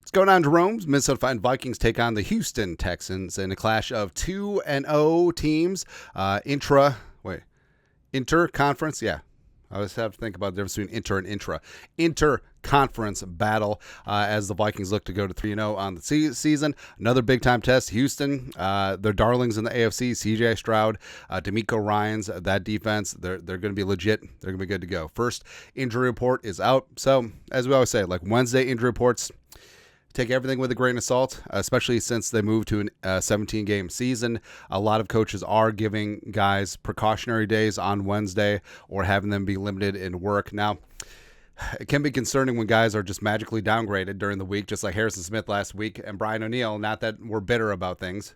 What's going on, Jerome's? Minnesota Vikings take on the Houston Texans in a clash of 2-0 teams. Inter-conference, yeah. I always have to think about the difference between inter and intra. Inter-conference battle as the Vikings look to go to 3-0 on the season. Another big-time test. Houston, their darlings in the AFC, C.J. Stroud, Nico Ryans, that defense, they're going to be legit. They're going to be good to go. First injury report is out. So, as we always say, like Wednesday injury reports, take everything with a grain of salt, especially since they moved to a 17-game season. A lot of coaches are giving guys precautionary days on Wednesday or having them be limited in work. Now, it can be concerning when guys are just magically downgraded during the week, just like Harrison Smith last week and Brian O'Neill. Not that we're bitter about things,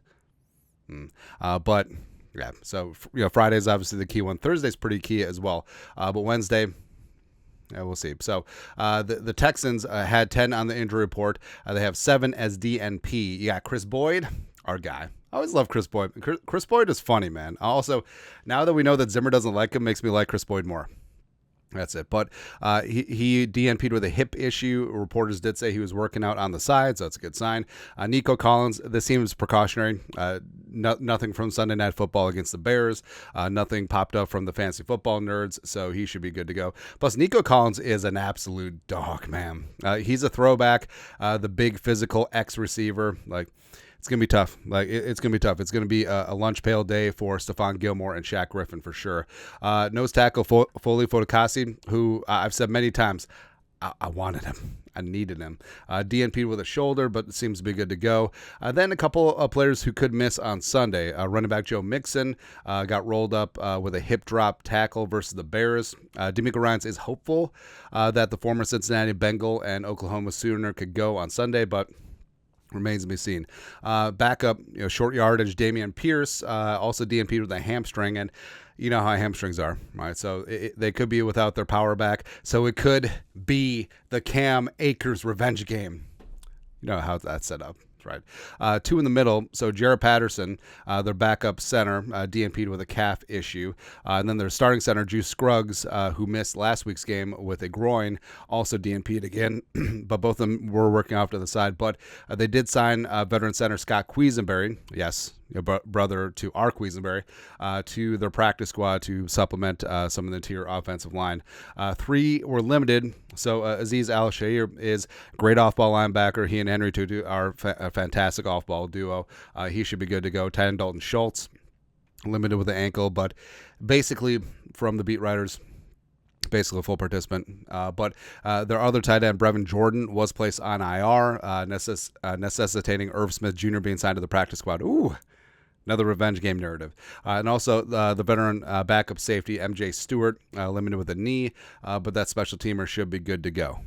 but yeah. So Friday's obviously the key one. Thursday's pretty key as well, but Wednesday, yeah, we'll see. So the Texans had 10 on the injury report. They have 7 as DNP. You got Chris Boyd, our guy. I always love Chris Boyd. Chris Boyd is funny, man. Also, now that we know that Zimmer doesn't like him, makes me like Chris Boyd more. That's it. But he DNP'd with a hip issue. Reporters did say he was working out on the side, so that's a good sign. Nico Collins, this seems precautionary. Nothing from Sunday Night Football against the Bears. Nothing popped up from the fantasy football nerds, so he should be good to go. Plus, Nico Collins is an absolute dog, man. He's a throwback, the big physical X-receiver. It's going to be tough. It's going to be tough. It's going to be a lunch pail day for Stephon Gilmore and Shaq Griffin for sure. Nose tackle Foley Fotokasi, who I've said many times, I wanted him. I needed him. DNP with a shoulder, but seems to be good to go. Then a couple of players who could miss on Sunday. Running back Joe Mixon got rolled up with a hip drop tackle versus the Bears. Nico Ryans is hopeful that the former Cincinnati Bengal and Oklahoma Sooner could go on Sunday, but remains to be seen. Backup, short yardage, Dameon Pierce, also DNP'd with a hamstring, and you know how hamstrings are, right? So they could be without their power back. So it could be the Cam Akers revenge game. You know how that's set up. Right. 2 in the middle. So Jared Patterson, their backup center, DNP'd with a calf issue. And then their starting center, Juice Scruggs, who missed last week's game with a groin, also DNP'd again. But both of them were working off to the side. But they did sign veteran center Scott Quisenberry, yes, brother to our Quisenberry, to their practice squad to supplement some of the interior offensive line. 3 were limited. So Aziz Al-Shair is great off-ball linebacker. He and Henry Tutu are a fantastic off-ball duo. He should be good to go. Tight end Dalton Schultz, limited with the ankle, but basically from the beat writers, basically a full participant. But their other tight end, Brevin Jordan, was placed on IR, necessitating Irv Smith Jr. being signed to the practice squad. Ooh. Another revenge game narrative. And also the veteran backup safety, MJ Stewart, limited with a knee, but that special teamer should be good to go.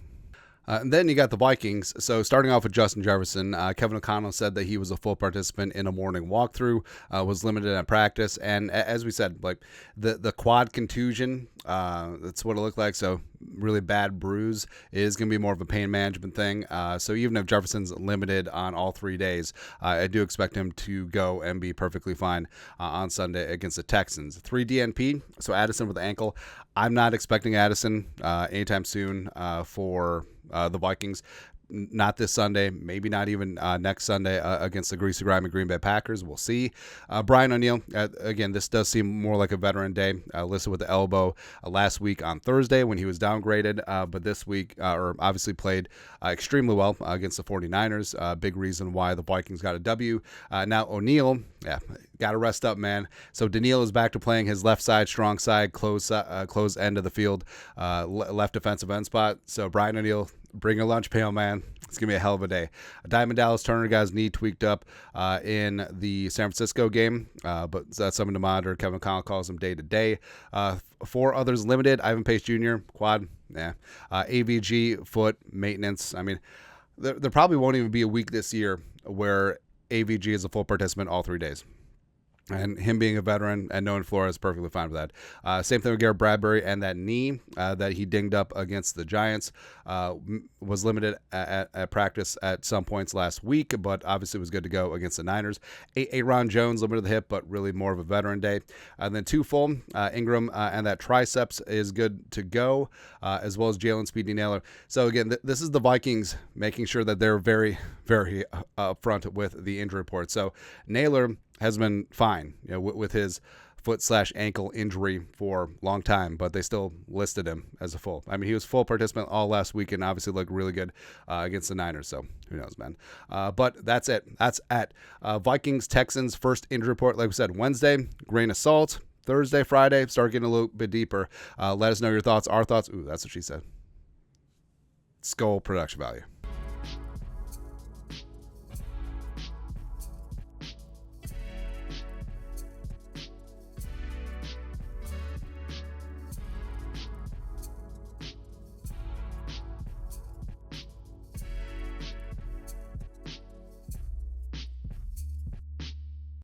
And then you got the Vikings. So starting off with Justin Jefferson, Kevin O'Connell said that he was a full participant in a morning walkthrough, was limited at practice. And as we said, like the quad contusion, that's what it looked like. So really bad bruise is going to be more of a pain management thing. So even if Jefferson's limited on all 3 days, I do expect him to go and be perfectly fine on Sunday against the Texans. 3 DNP, so Addison with the ankle. I'm not expecting Addison anytime soon for the Vikings. Not this Sunday, maybe not even next Sunday against the greasy grimy Green Bay Packers. We'll see. Brian O'Neill, again, this does seem more like a veteran day. Listed with the elbow last week on Thursday when he was downgraded, but this week, or obviously played extremely well against the 49ers. Big reason why the Vikings got a W. Now O'Neill, yeah, got to rest up, man. So Daniil is back to playing his left side, strong side, close end of the field, left defensive end spot. So Brian O'Neill, bring your lunch pail, man. It's going to be a hell of a day. Diamond Dallas Turner got his knee tweaked up in the San Francisco game, but that's something to monitor. Kevin Connell calls him day-to-day. 4 others limited. Ivan Pace Jr., quad, yeah. AVG, foot, maintenance. I mean, there probably won't even be a week this year where AVG is a full participant all 3 days. And him being a veteran and knowing Flores, perfectly fine with that. Same thing with Garrett Bradbury and that knee that he dinged up against the Giants. Was limited at practice at some points last week, but obviously was good to go against the Niners. Aaron Jones, limited the hip, but really more of a veteran day. And then Tufel, Ingram, and that triceps is good to go, as well as Jalen Speedy Naylor. So again, this is the Vikings making sure that they're very, very upfront with the injury report. So Naylor has been fine, with his foot/ankle injury for a long time, but they still listed him as a full. I mean, he was full participant all last week and obviously looked really good against the Niners. So who knows, man? But that's it. That's at Vikings-Texans first injury report. Like we said, Wednesday, grain of salt. Thursday, Friday, start getting a little bit deeper. Let us know your thoughts. Our thoughts. Ooh, that's what she said. Skull production value.